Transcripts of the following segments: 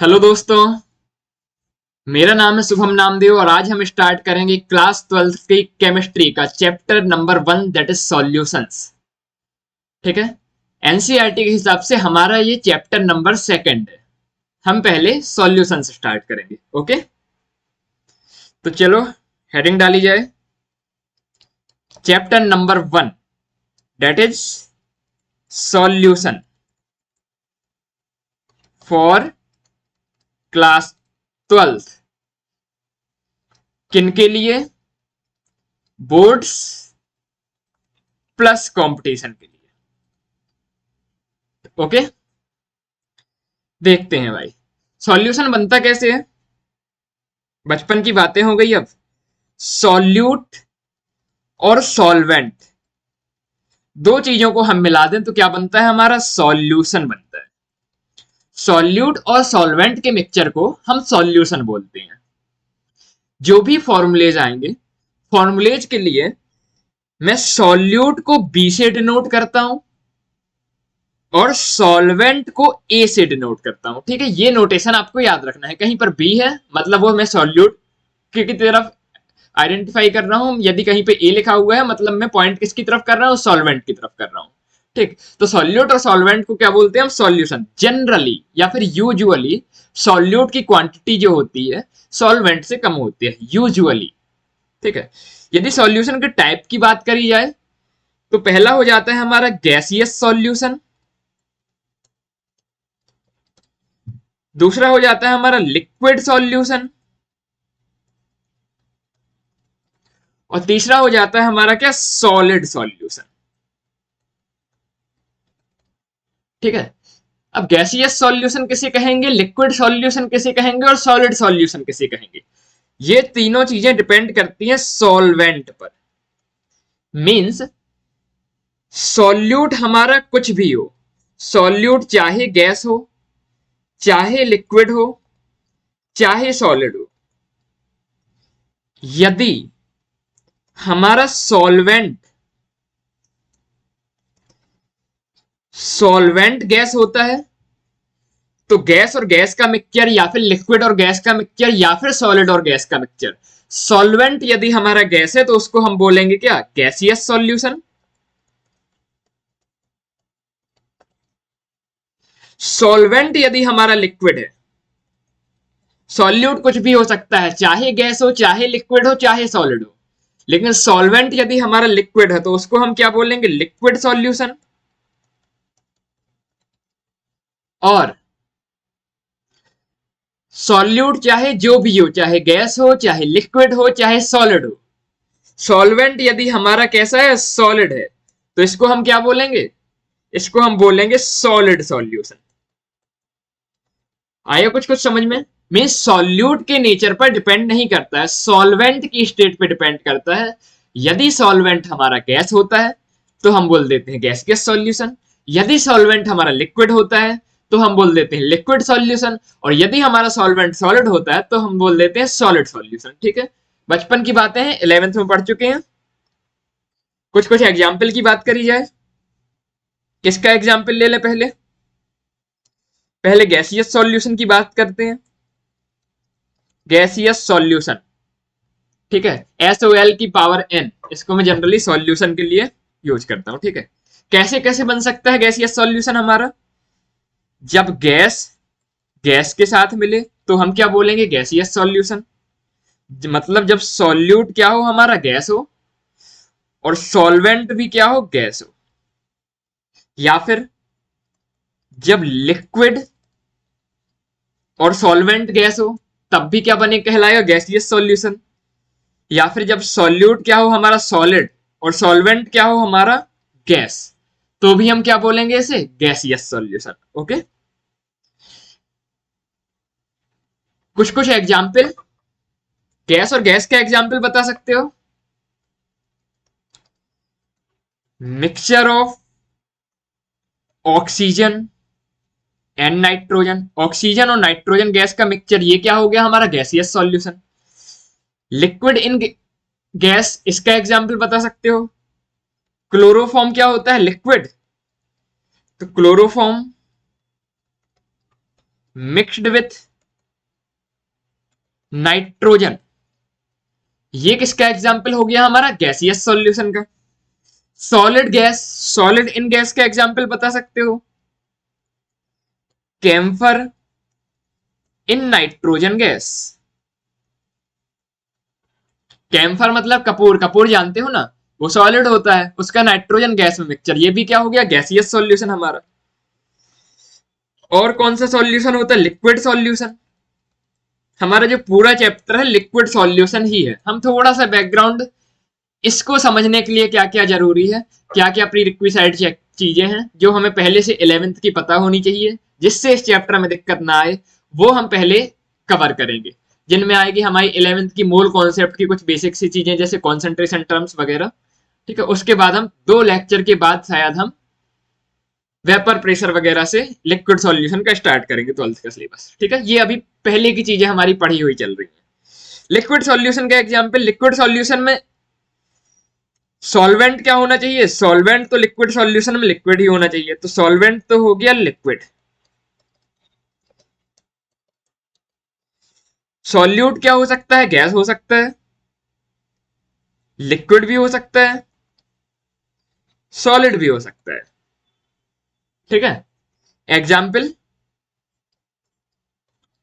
Hello दोस्तों, मेरा नाम है शुभम नामदेव और आज हम स्टार्ट करेंगे क्लास 12th की केमिस्ट्री का chapter number 1 that is solutions. ठीक है। एनसीईआरटी के हिसाब से हमारा ये चैप्टर नंबर 2 है। हम पहले सॉल्यूशंस स्टार्ट करेंगे। ओके, तो चलो हेडिंग डाली जाए। Chapter number 1 that is solution for class 12th। किनके लिए? बोर्ड्स प्लस कंपटीशन के लिए। ओके, देखते हैं भाई सॉल्यूशन बनता कैसे है। बचपन की बातें हो गई। अब सॉल्यूट और सॉल्वेंट दो चीजों को हम मिला दें तो क्या बनता है? हमारा सॉल्यूशन बनता है। सॉल्यूट और सॉल्वेंट के मिक्सचर को हम सॉल्यूशन बोलते हैं। जो भी फॉर्मूलेज आएंगे, फॉर्मूलेज के लिए मैं सॉल्यूट को बी से डिनोट करता हूं और सॉल्वेंट को ए से डिनोट करता हूं। ठीक है, ये नोटेशन आपको याद रखना है। कहीं पर बी है मतलब वो मैं सॉल्यूट की तरफ आइडेंटिफाई कर रहा हूं, यदि कहीं पे ए लिखा हुआ है मतलब मैं पॉइंट किसकी तरफ कर रहा हूं? सॉल्वेंट की तरफ कर रहा हूं। ठीक, तो सॉल्यूट और सॉल्वेंट को क्या बोलते हैं हम? सॉल्यूशन। जनरली या फिर यूजुअली सॉल्यूट की क्वांटिटी जो होती है सॉल्वेंट से कम होती है यूजुअली। ठीक है। यदि सॉल्यूशन के टाइप की बात करी जाए तो पहला हो जाता है हमारा गैसियस सॉल्यूशन, दूसरा हो जाता है हमारा लिक्विड सॉल्यूशन और तीसरा हो जाता है हमारा क्या? Solid solution. ठीक है। अब गैसियस सॉल्यूशन किसे कहेंगे, लिक्विड सॉल्यूशन किसे कहेंगे और सॉलिड सॉल्यूशन किसे कहेंगे? ये तीनों चीजें डिपेंड करती हैं सॉल्वेंट पर। मींस सॉल्यूट हमारा कुछ भी हो, सॉल्यूट चाहे गैस हो, चाहे लिक्विड हो, चाहे सॉलिड हो, यदि हमारा सॉल्वेंट गैस होता है तो गैस और गैस का मिक्सचर या फिर लिक्विड और गैस का मिक्सचर या फिर सॉलिड और गैस का मिक्सचर। सॉल्वेंट यदि हमारा गैस है तो उसको हम बोलेंगे क्या? Gaseous solution. सॉल्वेंट यदि हमारा लिक्विड है, सॉल्यूट कुछ भी हो सकता है, चाहे गैस हो, चाहे लिक्विड हो, चाहे सॉलिड हो, लेकिन सॉल्वेंट यदि हमारा लिक्विड है तो उसको हम क्या बोलेंगे? Liquid solution. और सॉल्यूट चाहे जो भी हो, चाहे गैस हो, चाहे लिक्विड हो, चाहे सॉलिड हो, सॉल्वेंट यदि हमारा कैसा है? सॉलिड है, तो इसको हम क्या बोलेंगे? इसको हम बोलेंगे सॉलिड सॉल्यूशन। आया कुछ कुछ समझ में? मीन्स सॉल्यूट के नेचर पर डिपेंड नहीं करता है, सॉल्वेंट की स्टेट पे डिपेंड करता है। यदि सॉल्वेंट हमारा गैस होता है तो हम बोल देते हैं गैसियस सॉल्यूशन, यदि सॉल्वेंट हमारा लिक्विड होता है तो हम बोल देते हैं लिक्विड सॉल्यूशन, और यदि हमारा सॉल्वेंट सॉलिड होता है तो हम बोल देते हैं सॉलिड सॉल्यूशन। ठीक है, बचपन की बातें हैं, 11th में पढ़ चुके हैं। कुछ कुछ एग्जाम्पल की बात करी जाए। किसका एग्जाम्पल ले ले? पहले पहले गैसियस सॉल्यूशन की बात करते हैं। गैसियस सॉल्यूशन, ठीक है, SOL की पावर n, इसको मैं जनरली सॉल्यूशन के लिए यूज करता हूं। ठीक है, कैसे कैसे बन सकता है गैसियस सॉल्यूशन हमारा? जब गैस गैस के साथ मिले तो हम क्या बोलेंगे? Gaseous solution. मतलब जब सॉल्यूट क्या हो? हमारा गैस हो और सॉल्वेंट भी क्या हो? गैस हो। या फिर जब लिक्विड और सॉल्वेंट गैस हो तब भी क्या बने? कहलाएगा गैसियस सॉल्यूशन। या फिर जब सॉल्यूट क्या हो? हमारा सॉलिड और सॉल्वेंट क्या हो? हमारा गैस, तो भी हम क्या बोलेंगे? इसे गैसियस सॉल्यूशन। ओके, कुछ कुछ एग्जाम्पल, गैस और गैस का एग्जाम्पल बता सकते हो? Mixture of oxygen and nitrogen, oxygen और नाइट्रोजन गैस का मिक्सचर, ये क्या हो गया? हमारा gaseous solution. Liquid in gas, इसका एग्जाम्पल बता सकते हो? क्लोरोफॉर्म क्या होता है? लिक्विड, तो क्लोरोफॉर्म मिक्स्ड विथ नाइट्रोजन, ये किसका एग्जाम्पल हो गया हमारा? गैसियस सॉल्यूशन का। Solid gas, solid in gas का एग्जाम्पल बता सकते हो? Camphor in nitrogen gas. Camphor मतलब कपूर, कपूर जानते हो ना, वो सॉलिड होता है, उसका नाइट्रोजन गैस में मिक्सचर, ये भी क्या हो गया? गैसियस सॉल्यूशन हमारा। और कौन सा सॉल्यूशन होता है? Liquid solution. हमारा जो पूरा चैप्टर है लिक्विड सॉल्यूशन ही है। हम थोड़ा सा बैकग्राउंड, इसको समझने के लिए क्या क्या जरूरी है, क्या क्या प्री रिक्विसाइड चीजें हैं जो हमें पहले से 11th की पता होनी चाहिए, जिससे इस चैप्टर में दिक्कत ना आए, वो हम पहले कवर करेंगे। जिनमें आएगी हमारी 11th की मोल कॉन्सेप्ट की कुछ बेसिक सी चीजें, जैसे कॉन्सेंट्रेशन टर्म्स वगैरह। ठीक है, उसके बाद हम 2 लेक्चर के बाद शायद हम वेपर प्रेशर वगैरह से लिक्विड सॉल्यूशन का स्टार्ट करेंगे 12th का सिलेबस। ठीक है, ये अभी पहले की चीजें हमारी पढ़ी हुई चल रही है। लिक्विड सॉल्यूशन का एग्जाम्पल, लिक्विड सॉल्यूशन में सॉल्वेंट क्या होना चाहिए? सॉल्वेंट तो लिक्विड सॉल्यूशन में लिक्विड ही होना चाहिए, तो सॉल्वेंट तो हो गया लिक्विड। सॉल्यूट क्या हो सकता है? गैस हो सकता है, लिक्विड भी हो सकता है, सॉलिड भी हो सकता है। ठीक है, एग्जाम्पल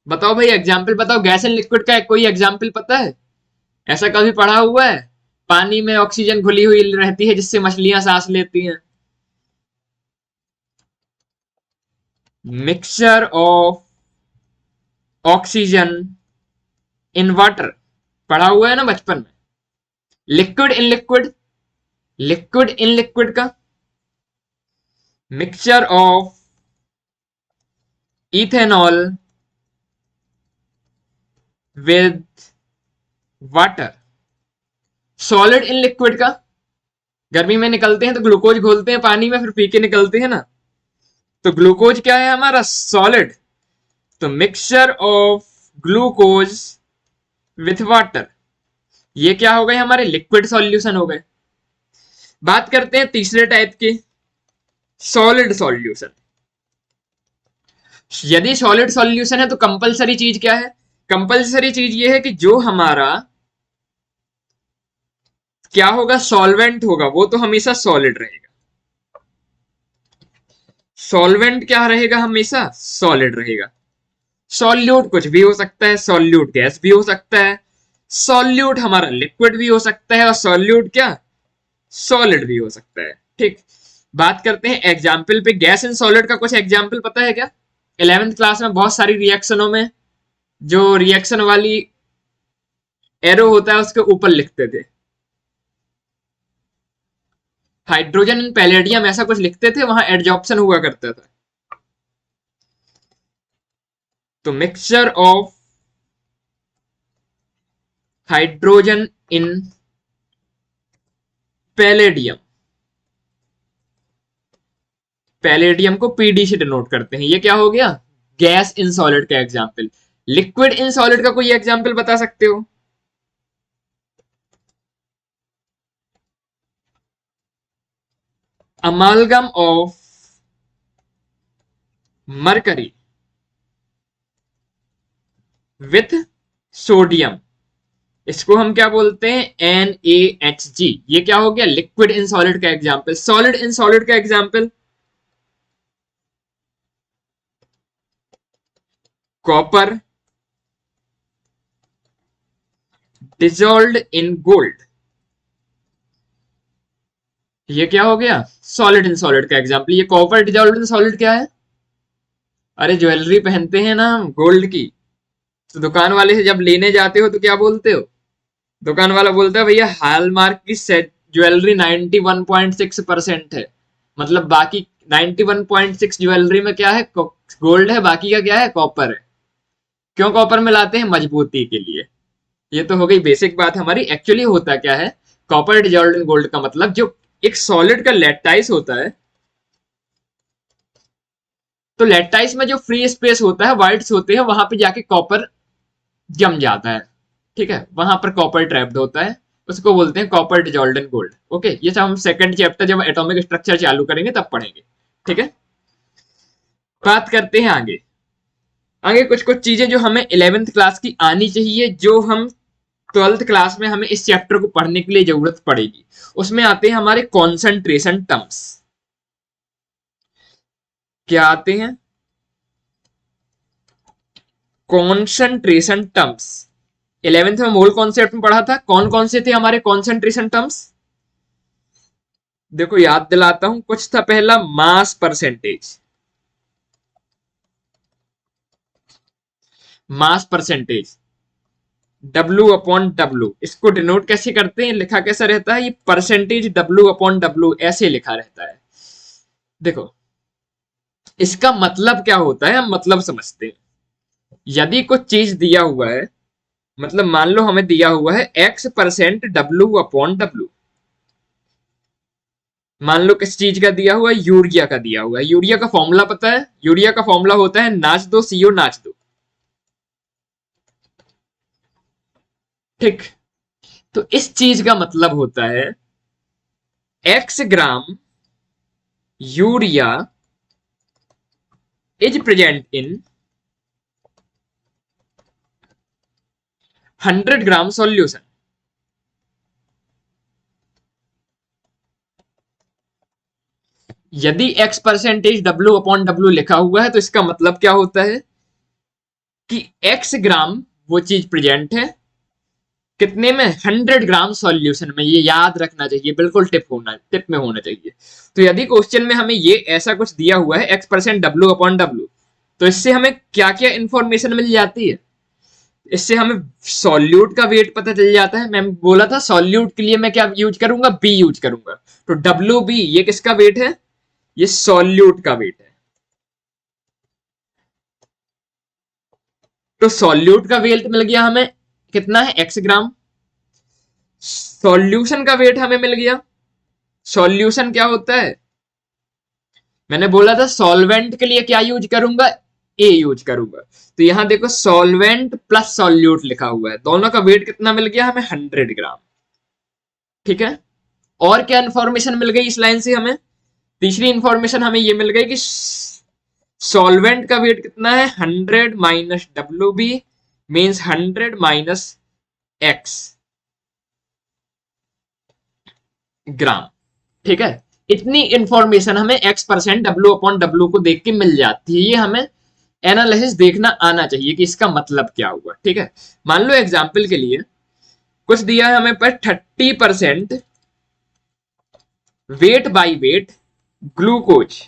बताओ भाई, एग्जाम्पल बताओ, गैस एंड लिक्विड का कोई एग्जाम्पल पता है? ऐसा कभी पढ़ा हुआ है? पानी में ऑक्सीजन घुली हुई रहती है जिससे मछलियां सांस लेती हैं। Mixture of oxygen in water, पढ़ा हुआ है ना बचपन में। Liquid in liquid, liquid in liquid का mixture of ethanol with water. Solid in liquid का, गर्मी में निकलते हैं तो ग्लूकोज घोलते हैं पानी में, फिर पी के निकलते हैं ना, तो ग्लूकोज क्या है हमारा? सॉलिड। तो mixture of glucose with water, ये क्या हो गए? हमारे लिक्विड सॉल्यूशन हो गए। बात करते हैं तीसरे टाइप के, सॉलिड सॉल्यूशन। यदि सॉलिड सॉल्यूशन है तो कंपलसरी चीज क्या है? कंपलसरी चीज ये है कि जो हमारा क्या होगा? सॉल्वेंट होगा, वो तो हमेशा सॉलिड रहेगा। सॉल्वेंट क्या रहेगा? हमेशा सॉलिड रहेगा। सॉल्यूट कुछ भी हो सकता है, सॉल्यूट गैस भी हो सकता है, सॉल्यूट हमारा लिक्विड भी हो सकता है, और सॉल्यूट क्या? सॉलिड भी हो सकता है। ठीक, बात करते हैं एग्जाम्पल पे। गैस एंड सॉलिड का कुछ एग्जाम्पल पता है क्या? 11th क्लास में बहुत सारी रिएक्शनों में जो रिएक्शन वाली एरो होता है उसके ऊपर लिखते थे, हाइड्रोजन एंड पैलेडियम ऐसा कुछ लिखते थे, वहां एडजॉर्प्शन हुआ करता था। तो mixture of hydrogen in palladium, palladium को पीडी से डिनोट करते हैं। ये क्या हो गया? गैस इन सॉलिड का एग्जाम्पल। लिक्विड इन सॉलिड का कोई एग्जाम्पल बता सकते हो? अमालगम ऑफ मरकरी विथ सोडियम, इसको हम क्या बोलते हैं? NaHG। ये क्या हो गया? लिक्विड इन सॉलिड का एग्जाम्पल। सॉलिड इन सॉलिड का example, copper dissolved in gold, ये क्या हो गया? सॉलिड इन सॉलिड का एग्जाम्पल। ये कॉपर डिजोल्व्ड इन सॉलिड क्या है? अरे ज्वेलरी पहनते हैं ना हम गोल्ड की, तो दुकान वाले से जब लेने जाते हो तो क्या बोलते हो? दुकान वाला बोलता है भैया हॉलमार्क की सेट ज्वेलरी 91.6% है, मतलब बाकी 91.6 ज्वेलरी में क्या है? गोल्ड है, बाकी का क्या है? कॉपर है। क्यों कॉपर में लाते हैं? मजबूती के लिए। ये तो हो गई बेसिक बात हमारी। एक्चुअली होता क्या है, कॉपर डिजॉल्व्ड इन गोल्ड का मतलब जो एक सॉलिड का लैटाइस होता है, तो लैटाइस में जो फ्री स्पेस होता है, वाइड्स होते हैं, वहां पे जाके कॉपर जम जाता है। ठीक है, वहां पर कॉपर ट्रैप्ड होता है, उसको बोलते हैं copper dissolved in gold. Okay, ये सब हम सेकंड चैप्टर जब एटॉमिक स्ट्रक्चर चालू करेंगे तब पढ़ेंगे। ठीक है, बात करते हैं आगे। आगे कुछ कुछ चीजें जो हमें 11th क्लास की आनी चाहिए, जो हम 12th क्लास में हमें इस चैप्टर को पढ़ने के लिए जरूरत पड़ेगी। उसमें आते हैं हमारे कॉन्सेंट्रेशन टर्म्स। क्या आते हैं? Concentration terms. 11th में मोल कॉन्सेप्ट में पढ़ा था, कौन कौन से थे हमारे कॉन्सेंट्रेशन टर्म्स? देखो याद दिलाता हूं, कुछ था पहला mass percentage. Mass percentage W upon W, इसको डिनोट कैसे करते हैं, लिखा कैसा रहता है, ये परसेंटेज W अपॉन W ऐसे लिखा रहता है। देखो इसका मतलब क्या होता है, हम मतलब समझते हैं। यदि कुछ चीज दिया हुआ है, मतलब मान लो हमें दिया हुआ है X% W अपॉन W। मान लो किस चीज का दिया हुआ है, यूरिया का दिया हुआ है। यूरिया का फॉर्मूला पता है? यूरिया का फॉर्मूला होता है नाच दो CO नाच दो। ठीक, तो इस चीज का मतलब होता है X gram urea is present in 100 gram solution. यदि X% W अपॉन W लिखा हुआ है तो इसका मतलब क्या होता है कि X ग्राम वो चीज प्रेजेंट है कितने में, 100 ग्राम सॉल्यूशन में। ये याद रखना चाहिए, बिल्कुल टिप में होना चाहिए। तो यदि क्वेश्चन में हमें ये ऐसा कुछ दिया हुआ है X% W अपॉन W, तो इससे हमें क्या क्या इंफॉर्मेशन मिल जाती है? इससे हमें सॉल्यूट का वेट पता चल जाता है। मैं बोला था सॉल्यूट के लिए मैं क्या यूज करूंगा, बी यूज करूंगा। तो WB ये किसका वेट है, ये सॉल्यूट का वेट है। तो सॉल्यूट का वेट मिल गया हमें, कितना है, X ग्राम। सॉल्यूशन का वेट हमें मिल गया। सॉल्यूशन क्या होता है, मैंने बोला था सॉल्वेंट के लिए क्या यूज करूंगा, ए यूज करूंगा। तो यहां देखो सॉल्वेंट प्लस सॉल्यूट लिखा हुआ है, दोनों का वेट कितना मिल गया हमें, 100 ग्राम। ठीक है, और क्या इंफॉर्मेशन मिल गई इस लाइन से हमें? तीसरी इंफॉर्मेशन हमें ये मिल गई कि सॉल्वेंट का वेट कितना है, 100 minus WB means 100 minus X ग्राम। ठीक है, इतनी इंफॉर्मेशन हमें X% W अपॉन W को देख के मिल जाती है। ये हमें एनालिसिस देखना आना चाहिए कि इसका मतलब क्या हुआ। ठीक है, मान लो एग्जाम्पल के लिए कुछ दिया है हमें पर 30% वेट बाई वेट ग्लूकोज।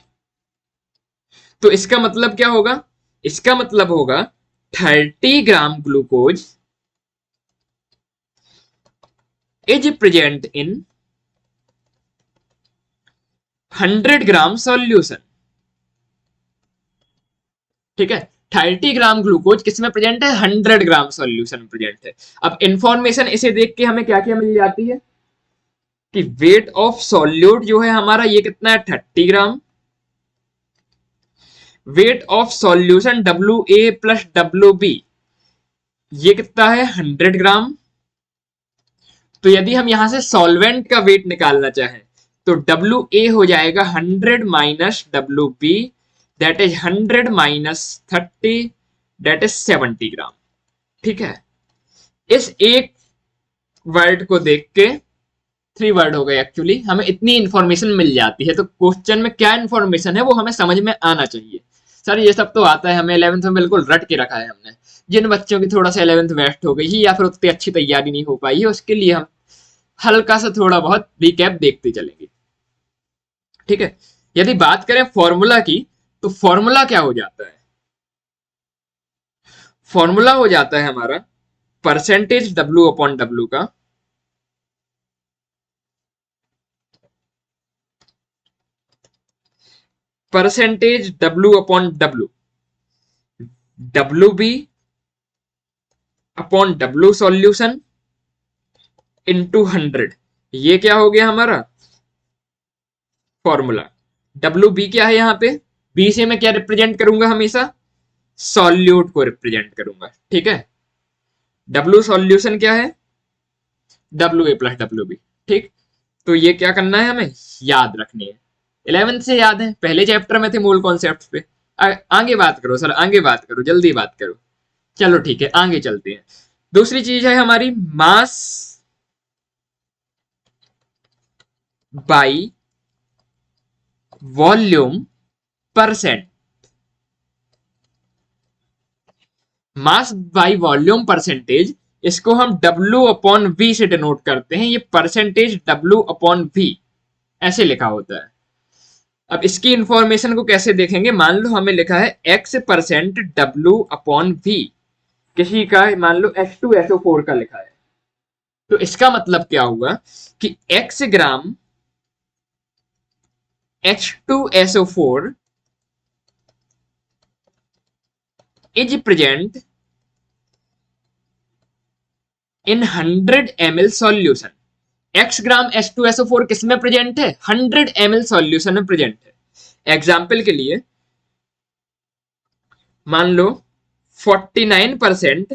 तो इसका मतलब क्या होगा, इसका मतलब होगा 30 gram glucose is present in 100 gram solution. ठीक है, 30 ग्राम ग्लूकोज किसमें प्रेजेंट है, 100 ग्राम सॉल्यूशन प्रेजेंट है। अब इंफॉर्मेशन इसे देख के हमें क्या क्या मिल जाती है कि वेट ऑफ सॉल्यूट जो है हमारा ये कितना है, 30 gram. Weight of solution WA plus WB ये कितना है, 100 ग्राम। तो यदि हम यहां से सॉल्वेंट का वेट निकालना चाहें तो WA हो जाएगा 100 minus WB, that is 100 minus 30, that is 70 ग्राम। ठीक है, इस एक वर्ड को देख के, 3 वर्ड हो गए एक्चुअली, हमें इतनी इंफॉर्मेशन मिल जाती है। तो क्वेश्चन में क्या इंफॉर्मेशन है वो हमें समझ में आना चाहिए। सर ये सब तो आता है हमें, 11th में बिल्कुल रट के रखा है हमने। जिन बच्चों की थोड़ा सा 11th वेस्ट हो गई है या फिर उतनी अच्छी तैयारी नहीं हो पाई है, उसके लिए हम हल्का सा थोड़ा बहुत रिकैप देखते चलेंगे। ठीक है, यदि बात करें फॉर्मूला की, तो फॉर्मूला क्या हो जाता है, फॉर्मूला हो जाता है हमारा परसेंटेज W अपॉन W का percentage W upon W, WB upon W solution into 100। ये क्या हो गया हमारा फॉर्मूला। WB क्या है यहाँ पे, बी से मैं क्या रिप्रेजेंट करूंगा, हमेशा सॉल्यूट को रिप्रेजेंट करूंगा। ठीक है, W सॉल्यूशन क्या है, WA प्लस WB। ठीक, तो ये क्या करना है, हमें याद रखनी है। 11th से याद है, पहले चैप्टर में थे मूल कॉन्सेप्ट पे। आगे बात करो सर, आगे बात करो, जल्दी बात करो। चलो ठीक है, आगे चलते हैं। दूसरी चीज है हमारी mass by volume percent. Mass by volume percentage, इसको हम W अपॉन V से डिनोट करते हैं। ये परसेंटेज W अपॉन V ऐसे लिखा होता है। अब इसकी इंफॉर्मेशन को कैसे देखेंगे, मान लो हमें लिखा है X% W अपॉन V, किसी का मान लो H2SO4 का लिखा है, तो इसका मतलब क्या हुआ कि X gram H2SO4 is present in 100 ml solution। X gram H2SO4 किस में प्रेजेंट है, 100 ml सॉल्यूशन में प्रेजेंट है। एग्जाम्पल के लिए मान लो 49%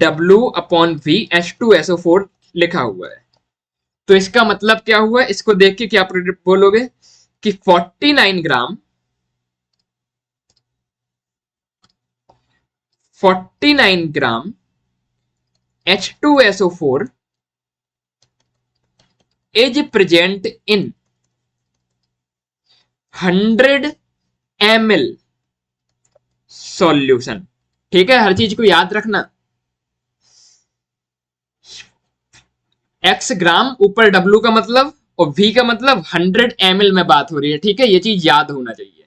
W अपॉन V H2SO4 लिखा हुआ है, तो इसका मतलब क्या हुआ, इसको देख के क्या बोलोगे कि 49 ग्राम 49 ग्राम H2SO4 is present in 100 ml solution. ठीक है, हर चीज को याद रखना। X ग्राम ऊपर W का मतलब और V का मतलब 100 ml में बात हो रही है। ठीक है, ये चीज याद होना चाहिए।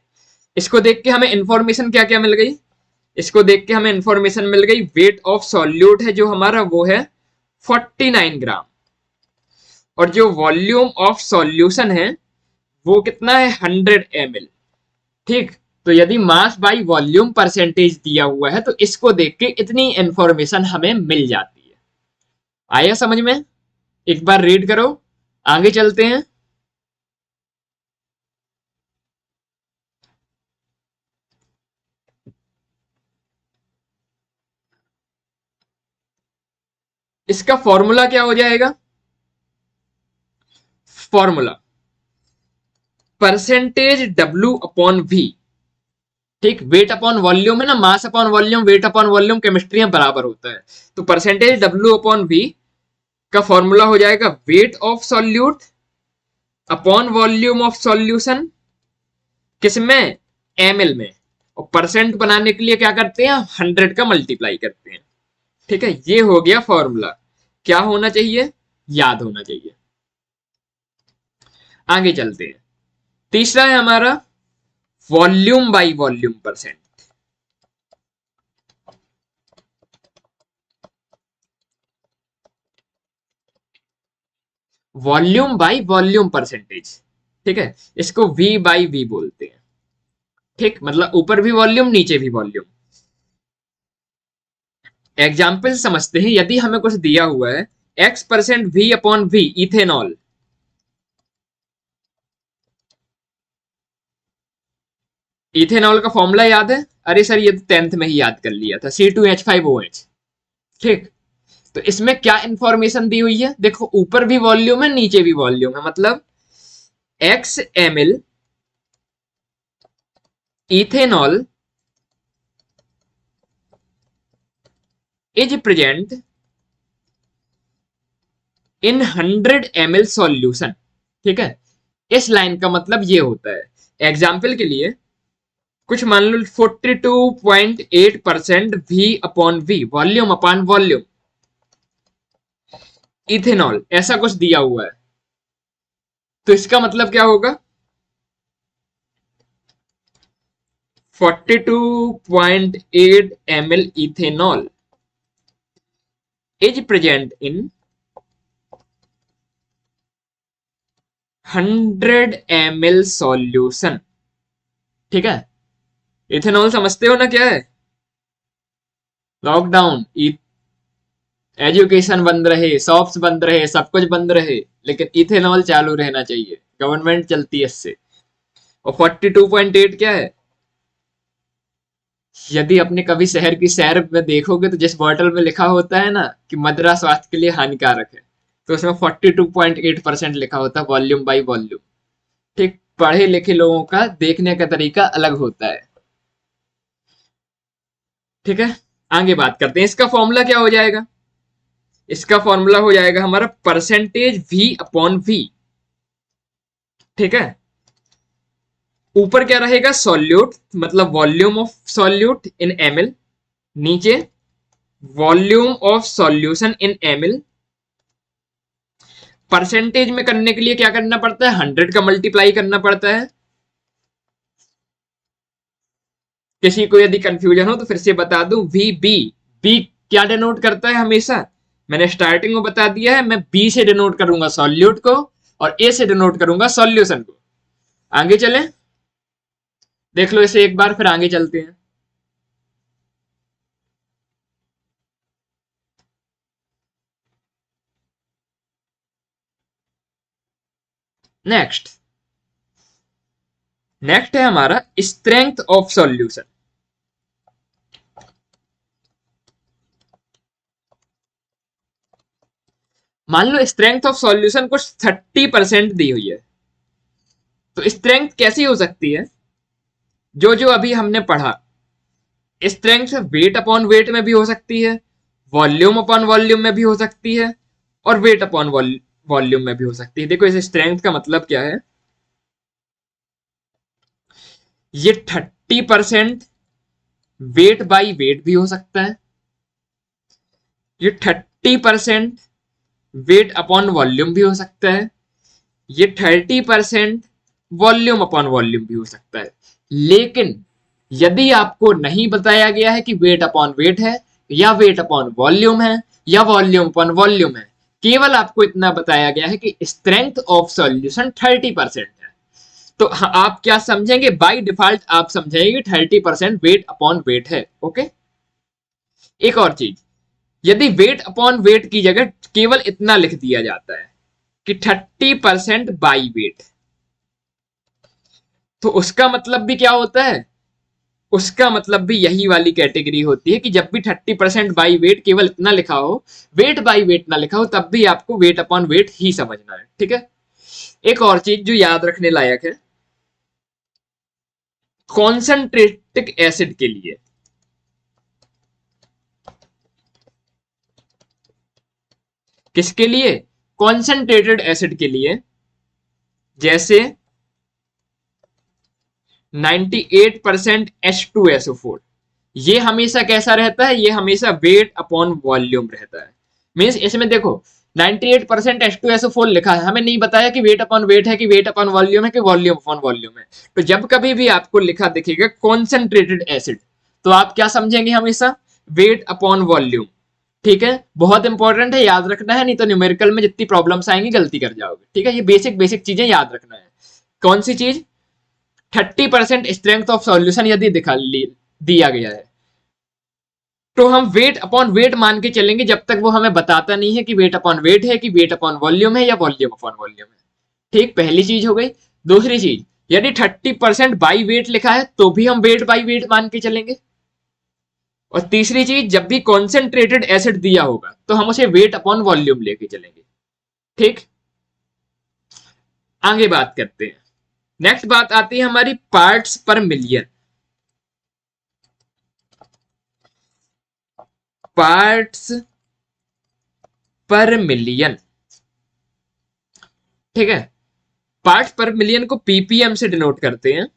इसको देख के हमें इंफॉर्मेशन क्या क्या मिल गई, इसको देख के हमें इंफॉर्मेशन मिल गई वेट ऑफ सॉल्यूट है जो हमारा वो है 49 ग्राम, और जो वॉल्यूम ऑफ सॉल्यूशन है वो कितना है 100 ml। ठीक, तो यदि मास बाई वॉल्यूम परसेंटेज दिया हुआ है तो इसको देख के इतनी इंफॉर्मेशन हमें मिल जाती है। आया समझ में, एक बार रीड करो, आगे चलते हैं। इसका फॉर्मूला क्या हो जाएगा, formula percentage W upon V। ठीक, वेट अपॉन वॉल्यूम है ना, mass upon volume, weight upon volume chemistry में बराबर होता है, तो परसेंटेज W अपॉन V का फॉर्मूला हो जाएगा weight of solute upon volume of solution, किसमें, ml में, और परसेंट बनाने के लिए क्या करते हैं, 100 का मल्टीप्लाई करते हैं। ठीक है, ये हो गया फॉर्मूला। क्या होना चाहिए, याद होना चाहिए। आगे चलते हैं। तीसरा है हमारा volume by volume percent. Volume by volume percentage, ठीक है, इसको V बाई V बोलते हैं। ठीक, मतलब ऊपर भी वॉल्यूम नीचे भी वॉल्यूम। एग्जाम्पल समझते हैं, यदि हमें कुछ दिया हुआ है X% V upon V ethanol, ethanol का फॉर्मूला याद है, अरे सर ये तो 10th में ही याद कर लिया था, C2H5OH। ठीक, तो इसमें क्या इंफॉर्मेशन दी हुई है, देखो ऊपर भी वॉल्यूम है नीचे भी वॉल्यूम है, मतलब X ml ethanol is present in 100 ml solution. ठीक है, इस लाइन का मतलब ये होता है। एग्जाम्पल के लिए कुछ मान लो 42.8% V upon V, volume upon volume, ethanol ऐसा कुछ दिया हुआ है, तो इसका मतलब क्या होगा 42.8 ml ethanol is present in 100 ml solution. ठीक है, इथेनॉल समझते हो ना क्या है, लॉकडाउन, एजुकेशन बंद रहे, शॉप्स बंद रहे, सब कुछ बंद रहे, लेकिन इथेनॉल चालू रहना चाहिए, गवर्नमेंट चलती है इससे। और 42.8 क्या है, यदि अपने कभी शहर की सैर में देखोगे तो जिस बॉटल में लिखा होता है ना कि मदिरा स्वास्थ्य के लिए हानिकारक है, तो उसमें 42.8% लिखा होता है वॉल्यूम बाई वॉल्यूम। ठीक, पढ़े लिखे लोगों का देखने का तरीका अलग होता है। ठीक है, आगे बात करते हैं। इसका फॉर्मूला क्या हो जाएगा? इसका फॉर्मूला हो जाएगा हमारा परसेंटेज V अपॉन V। ठीक है, ऊपर क्या रहेगा? सॉल्यूट मतलब volume of solute in ml, नीचे volume of solution in ml। Percentage में करने के लिए क्या करना पड़ता है? 100 का मल्टीप्लाई करना पड़ता है। किसी को यदि कंफ्यूजन हो तो फिर से बता दूं, वी बी, बी क्या डिनोट करता है हमेशा? मैंने स्टार्टिंग में बता दिया है, मैं बी से डिनोट करूंगा सॉल्यूट को और ए से डिनोट करूंगा सॉल्यूशन को। आगे चलें, देख लो इसे एक बार, फिर आगे चलते हैं। नेक्स्ट नेक्स्ट है हमारा स्ट्रेंथ ऑफ सॉल्यूशन। मान लो स्ट्रेंथ ऑफ सॉल्यूशन कुछ 30% दी हुई है, तो स्ट्रेंथ कैसी हो सकती है? जो जो अभी हमने पढ़ा, स्ट्रेंथ वेट अपॉन वेट में भी हो सकती है, वॉल्यूम अपॉन वॉल्यूम में भी हो सकती है, और वेट अपॉन वॉल्यूम में भी हो सकती है। देखो इस स्ट्रेंथ का मतलब क्या है? ये 30% वेट बाई वेट भी हो सकता है, ये 30% वेट अपॉन वॉल्यूम भी हो सकता है, ये 30% वॉल्यूम अपॉन वॉल्यूम भी हो सकता है। लेकिन यदि आपको नहीं बताया गया है कि वेट अपॉन वेट है या वेट अपॉन वॉल्यूम है या वॉल्यूम अपॉन वॉल्यूम है, केवल आपको इतना बताया गया है कि स्ट्रेंथ ऑफ सॉल्यूशन 30% है, तो आप क्या समझेंगे? बाय डिफॉल्ट आप समझेंगे 30% वेट अपॉन वेट है। ओके, एक और चीज, यदि वेट अपॉन वेट की जगह केवल इतना लिख दिया जाता है कि 30% बाई वेट, तो उसका मतलब भी क्या होता है? उसका मतलब भी यही वाली कैटेगरी होती है कि जब भी 30% बाई वेट केवल इतना लिखा हो, वेट बाई वेट ना लिखा हो, तब भी आपको वेट अपॉन वेट ही समझना है। ठीक है, एक और चीज जो याद रखने लायक है, कॉन्सेंट्रेटिक एसिड के लिए, किसके लिए? कॉन्सेंट्रेटेड एसिड के लिए, जैसे 98% H2SO4, ये हमेशा कैसा रहता है? ये हमेशा वेट अपॉन वॉल्यूम रहता है। मीन्स इसमें देखो 98% H2SO4 लिखा है, हमें नहीं बताया कि वेट अपॉन वेट है कि वेट अपॉन वॉल्यूम है कि वॉल्यूम अपॉन वॉल्यूम है। तो जब कभी भी आपको लिखा दिखेगा कॉन्सेंट्रेटेड एसिड, तो आप क्या समझेंगे? हमेशा वेट अपॉन वॉल्यूम। ठीक है, बहुत इंपॉर्टेंट है, याद रखना है, नहीं तो न्यूमेरिकल में जितनी प्रॉब्लम्स आएंगी गलती कर जाओगे। ठीक है, ये बेसिक बेसिक चीजें याद रखना है। कौन सी चीज? 30% स्ट्रेंथ ऑफ सॉल्यूशन यदि दिया गया है, तो हम वेट अपॉन वेट मान के चलेंगे जब तक वो हमें बताता नहीं है कि वेट अपॉन वेट है कि वेट अपॉन वॉल्यूम है या वॉल्यूम अपॉन वॉल्यूम है। ठीक, पहली चीज हो गई। दूसरी चीज, यदि 30% बाई वेट लिखा है तो भी हम वेट बाई वेट मान के चलेंगे। और तीसरी चीज, जब भी कॉन्सेंट्रेटेड एसिड दिया होगा तो हम उसे वेट अपॉन वॉल्यूम लेके चलेंगे। ठीक, आगे बात करते हैं। नेक्स्ट बात आती है हमारी पार्ट्स पर मिलियन। पार्ट्स पर मिलियन, ठीक है, पार्ट्स पर मिलियन को पीपीएम से डिनोट करते हैं।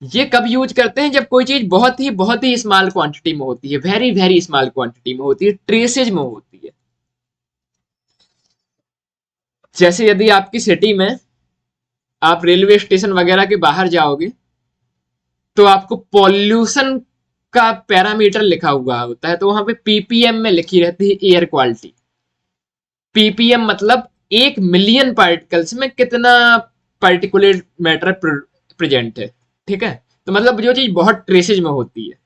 ये कब यूज करते हैं? जब कोई चीज बहुत ही स्मॉल क्वांटिटी में होती है, वेरी वेरी स्मॉल क्वांटिटी में होती है, ट्रेसेज में होती है। जैसे यदि आपकी सिटी में आप रेलवे स्टेशन वगैरह के बाहर जाओगे तो आपको पॉल्यूशन का पैरामीटर लिखा हुआ होता है, तो वहां पे पीपीएम में लिखी रहती है एयर क्वालिटी। पीपीएम मतलब 1 मिलियन पार्टिकल्स में कितना पार्टिकुलेट मैटर प्रेजेंट है। ठीक है, तो मतलब जो चीज बहुत ट्रेसेज में होती है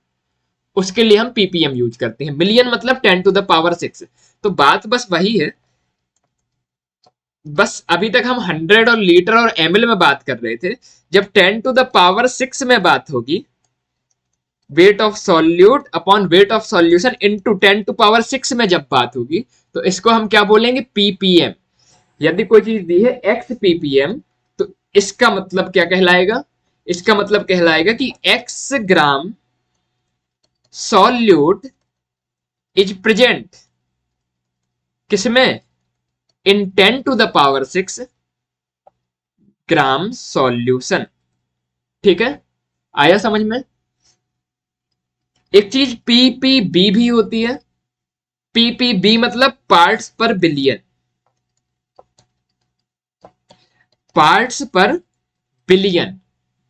उसके लिए हम पीपीएम यूज करते हैं। मिलियन मतलब 10⁶। तो बात बस वही है, बस अभी तक हम 100 और लीटर और एमएल में बात कर रहे थे। जब 10⁶ में बात होगी, weight of solute upon weight of solution into 10⁶ में जब बात होगी, तो इसको हम क्या बोलेंगे? पीपीएम। यदि कोई चीज दी है एक्स पीपीएम, तो इसका मतलब क्या कहलाएगा? इसका मतलब कहलाएगा कि x gram solute is present किसमें, इन 10⁶ ग्राम सॉल्यूशन। ठीक है, आया समझ में। एक चीज पीपीबी भी होती है। पीपीबी मतलब पार्ट्स पर बिलियन, पार्ट्स पर बिलियन।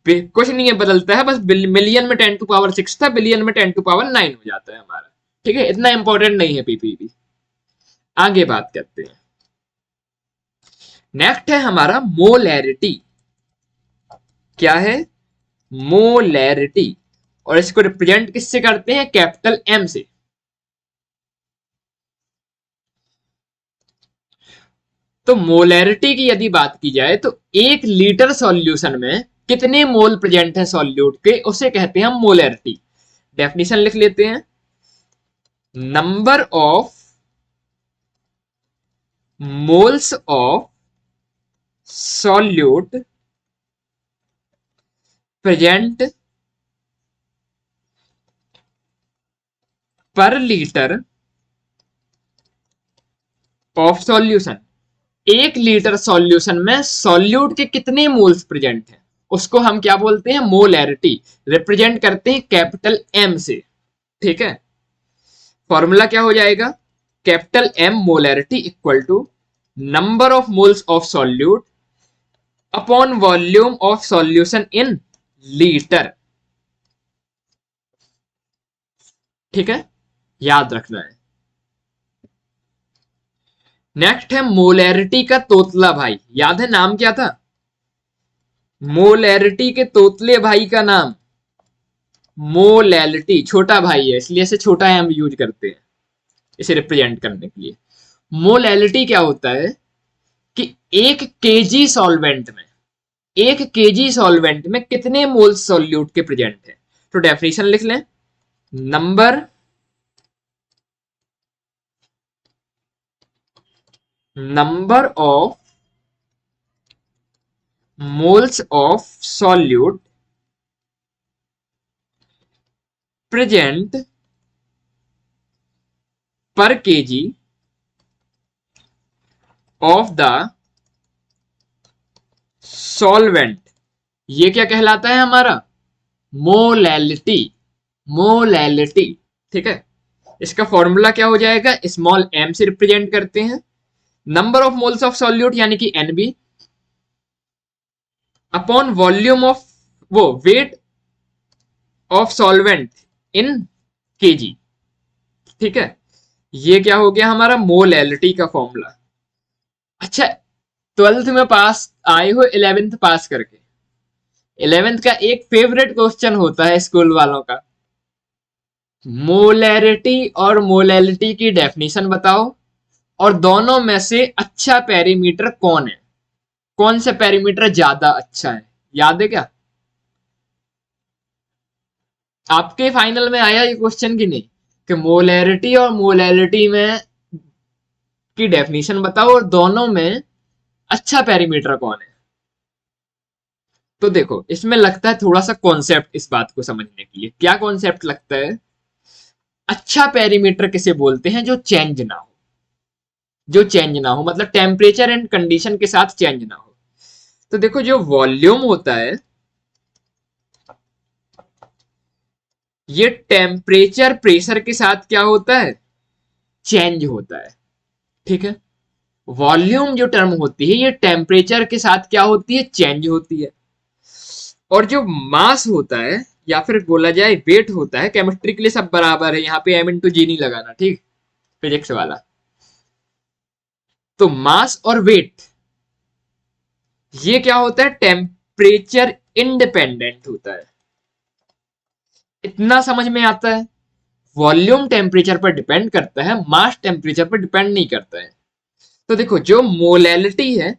कुछ नहीं है, बदलता है बस, मिलियन में 10⁶ था, बिलियन में 10⁹ हो जाता है हमारा। ठीक है, इतना इंपॉर्टेंट नहीं है पीपीबी। आगे बात करते हैं। नेक्स्ट है हमारा मोलैरिटी। क्या है, मोलैरिटी। और इसको रिप्रेजेंट किससे करते हैं, कैपिटल एम से। तो मोलैरिटी की यदि बात की जाए तो 1 लीटर सॉल्यूशन में कितने मोल प्रेजेंट है सॉल्यूट के, उसे कहते हैं हम मोलैरिटी। डेफिनेशन लिख लेते हैं। Number of moles of solute present per litre of solution. 1 litre solution में सॉल्यूट के कितने मोल्स प्रेजेंट हैं, उसको हम क्या बोलते हैं, मोलैरिटी। रिप्रेजेंट करते हैं कैपिटल एम से। ठीक है, फॉर्मूला क्या हो जाएगा, capital M molarity equal to number of moles of solute upon volume of solution in litre. ठीक है, याद रखना है। नेक्स्ट है मोलैरिटी का तोतला भाई। याद है नाम क्या था, मोलैरिटी के तोतले भाई का नाम मोलैलिटी। छोटा भाई है इसलिए इसे छोटा एम यूज करते हैं इसे रिप्रेजेंट करने के लिए। मोलैलिटी क्या होता है कि 1 kg सॉल्वेंट में, 1 kg सॉल्वेंट में कितने मोल सॉल्यूट के प्रेजेंट है। तो डेफिनेशन लिख लें, number of moles of solute present पर केजी ऑफ द सॉल्वेंट। ये क्या कहलाता है हमारा, मोलैलिटी। मोलैलिटी। ठीक है, इसका फॉर्मूला क्या हो जाएगा, स्मॉल एम से रिप्रेजेंट करते हैं number of moles of solute यानी कि एनबी अपॉन वॉल्यूम ऑफ वो weight of solvent in KG. ठीक है, ये क्या हो गया हमारा मोलैलिटी का फॉर्मूला। अच्छा, 12th में पास आए हो, 11th पास करके, 11th का एक फेवरेट क्वेश्चन होता है स्कूल वालों का, मोलैरिटी और मोलैलिटी की डेफिनेशन बताओ और दोनों में से अच्छा पैरामीटर कौन है, कौन सा पैरामीटर ज्यादा अच्छा है। याद है क्या, आपके फाइनल में आया ये क्वेश्चन की नहीं, कि मोलैरिटी और मोलैलिटी में की डेफिनेशन बताओ और दोनों में अच्छा पैरामीटर कौन है। तो देखो इसमें लगता है थोड़ा सा कॉन्सेप्ट इस बात को समझने के लिए। क्या कॉन्सेप्ट लगता है, अच्छा पैरामीटर किसे बोलते हैं, जो चेंज ना हो, जो चेंज ना हो मतलब टेम्परेचर एंड कंडीशन के साथ चेंज ना हो। तो देखो जो वॉल्यूम होता है ये टेम्परेचर प्रेशर के साथ क्या होता है, चेंज होता है। ठीक है, वॉल्यूम जो टर्म होती है ये टेम्परेचर के साथ क्या होती है, चेंज होती है। और जो मास होता है या फिर बोला जाए वेट होता है, केमिस्ट्री के लिए सब बराबर है, यहाँ पे एम इंटू जी नहीं लगाना, ठीक, फिजिक्स वाला। तो मास और वेट ये क्या होता है, टेम्परेचर इंडिपेंडेंट होता है। इतना समझ में आता है, वॉल्यूम टेम्परेचर पर डिपेंड करता है, मास टेम्परेचर पर डिपेंड नहीं करता है। तो देखो जो मोलैलिटी है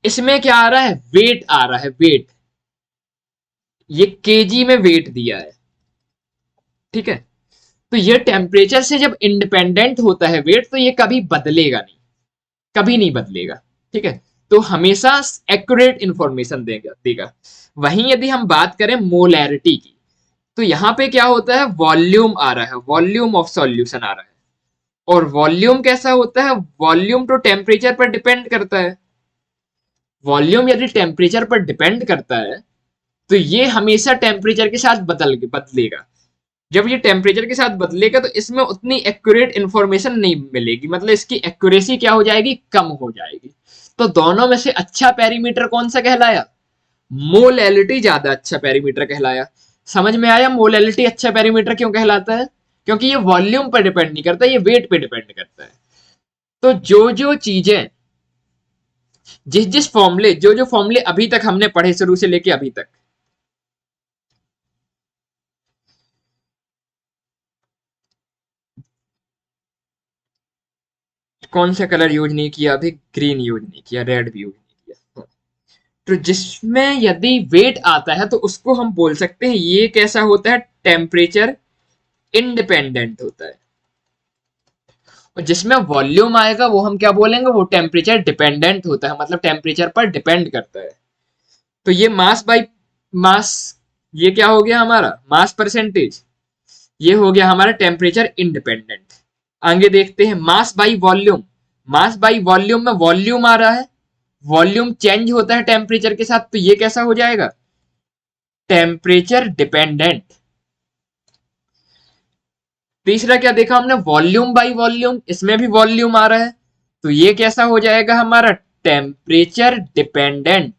इसमें क्या आ रहा है, वेट आ रहा है, वेट, ये केजी में वेट दिया है। ठीक है, तो ये टेम्परेचर से जब इंडिपेंडेंट होता है वेट, तो ये कभी बदलेगा नहीं, कभी नहीं बदलेगा। ठीक है, तो हमेशा एक्यूरेट इंफॉर्मेशन देगा देगा। वहीं यदि हम बात करें मोलैरिटी की, तो यहां पे क्या होता है, वॉल्यूम आ रहा है, वॉल्यूम ऑफ सॉल्यूशन आ रहा है। और वॉल्यूम कैसा होता है, वॉल्यूम तो टेम्परेचर पर डिपेंड करता है। वॉल्यूम यदि टेम्परेचर पर डिपेंड करता है तो ये हमेशा टेम्परेचर के साथ बदलेगा। जब ये टेम्परेचर के साथ बदलेगा तो इसमें उतनी एक्यूरेट इंफॉर्मेशन नहीं मिलेगी, मतलब इसकी एक्यूरेसी क्या हो जाएगी, कम हो जाएगी। तो दोनों में से अच्छा पैरामीटर कौन सा कहलाया, मोलैलिटी ज्यादा अच्छा पैरामीटर कहलाया। समझ में आया मोलैलिटी अच्छा पैरामीटर क्यों कहलाता है, क्योंकि ये वॉल्यूम पर डिपेंड नहीं करता, ये वेट पे डिपेंड करता है। तो जो जो चीजें, जिस जिस फॉर्मूले, जो जो फॉर्मूले अभी तक हमने पढ़े शुरू से लेके अभी तक, कौन सा कलर यूज नहीं किया अभी, ग्रीन यूज नहीं किया, रेड भी यूज नहीं किया। तो जिसमें यदि वेट आता है तो उसको हम बोल सकते हैं ये कैसा होता है, टेम्परेचर इंडिपेंडेंट होता है। और जिसमें वॉल्यूम आएगा वो हम क्या बोलेंगे, वो टेम्परेचर डिपेंडेंट होता है, मतलब टेम्परेचर पर डिपेंड करता है। तो ये मास बाई मास, ये क्या हो गया हमारा, मास परसेंटेज, ये हो गया हमारा टेम्परेचर इंडिपेंडेंट। आगे देखते हैं mass by volume. Mass by volume में वॉल्यूम आ रहा है, वॉल्यूम चेंज होता है टेम्परेचर के साथ, तो ये कैसा हो जाएगा, टेम्परेचर डिपेंडेंट। तीसरा क्या देखा हमने, वॉल्यूम बाई वॉल्यूम, इसमें भी वॉल्यूम आ रहा है, तो ये कैसा हो जाएगा हमारा, टेम्परेचर डिपेंडेंट।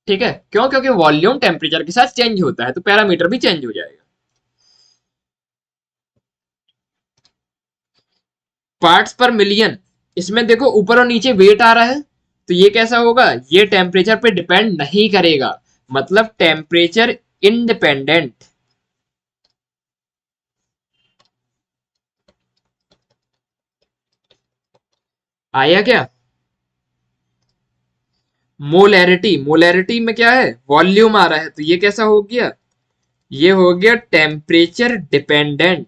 ठीक है, क्यों, क्योंकि वॉल्यूम टेम्परेचर के साथ चेंज होता है तो पैरामीटर भी चेंज हो जाएगा। पार्ट्स पर मिलियन, इसमें देखो ऊपर और नीचे वेट आ रहा है, तो ये कैसा होगा, ये टेम्परेचर पे डिपेंड नहीं करेगा, मतलब टेम्परेचर इंडिपेंडेंट। आया क्या, मोलैरिटी, मोलैरिटी में क्या है, वॉल्यूम आ रहा है, तो ये कैसा हो गया, ये हो गया टेम्परेचर डिपेंडेंट।